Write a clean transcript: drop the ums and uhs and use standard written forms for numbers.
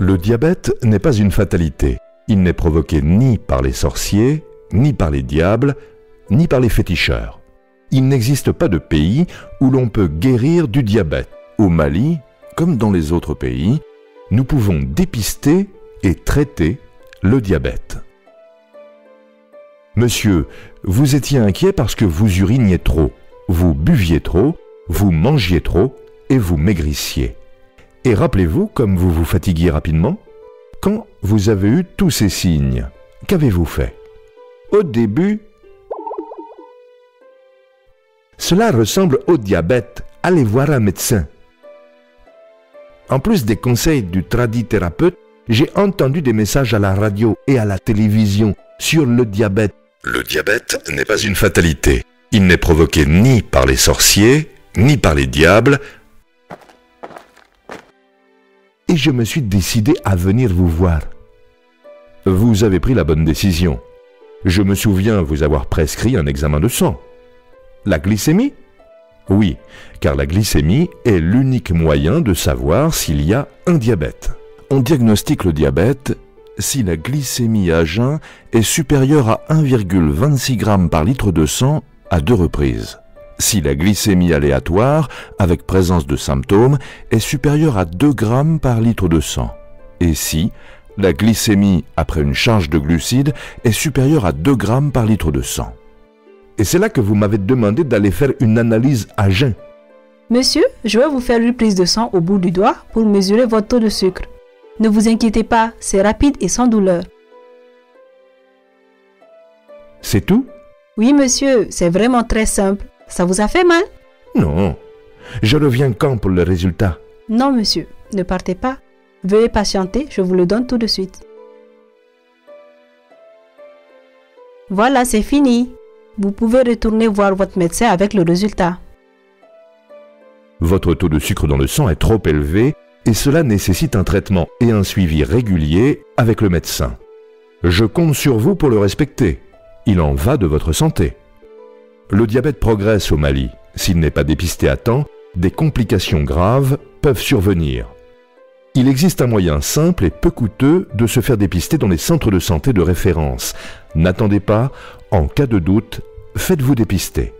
Le diabète n'est pas une fatalité. Il n'est provoqué ni par les sorciers, ni par les diables, ni par les féticheurs. Il n'existe pas de pays où l'on peut guérir du diabète. Au Mali, comme dans les autres pays, nous pouvons dépister et traiter le diabète. Monsieur, vous étiez inquiet parce que vous uriniez trop, vous buviez trop, vous mangiez trop et vous maigrissiez. Et rappelez-vous comme vous vous fatiguiez rapidement? Quand vous avez eu tous ces signes, qu'avez-vous fait? Au début, cela ressemble au diabète, allez voir un médecin. En plus des conseils du tradithérapeute, j'ai entendu des messages à la radio et à la télévision sur le diabète. Le diabète n'est pas une fatalité. Il n'est provoqué ni par les sorciers, ni par les diables. Et je me suis décidé à venir vous voir. Vous avez pris la bonne décision. Je me souviens vous avoir prescrit un examen de sang. La glycémie? Oui, car la glycémie est l'unique moyen de savoir s'il y a un diabète. On diagnostique le diabète si la glycémie à jeun est supérieure à 1,26 g par litre de sang à 2 reprises. Si la glycémie aléatoire, avec présence de symptômes, est supérieure à 2 g par litre de sang. Et si la glycémie après une charge de glucides est supérieure à 2 g par litre de sang. Et c'est là que vous m'avez demandé d'aller faire une analyse à jeun. Monsieur, je vais vous faire une prise de sang au bout du doigt pour mesurer votre taux de sucre. Ne vous inquiétez pas, c'est rapide et sans douleur. C'est tout? Oui, monsieur, c'est vraiment très simple. Ça vous a fait mal? Non. Je reviens quand pour le résultat? Non, monsieur, ne partez pas. Veuillez patienter, je vous le donne tout de suite. Voilà, c'est fini. Vous pouvez retourner voir votre médecin avec le résultat. Votre taux de sucre dans le sang est trop élevé et cela nécessite un traitement et un suivi régulier avec le médecin. Je compte sur vous pour le respecter. Il en va de votre santé. Le diabète progresse au Mali. S'il n'est pas dépisté à temps, des complications graves peuvent survenir. Il existe un moyen simple et peu coûteux de se faire dépister dans les centres de santé de référence. N'attendez pas, en cas de doute, faites-vous dépister.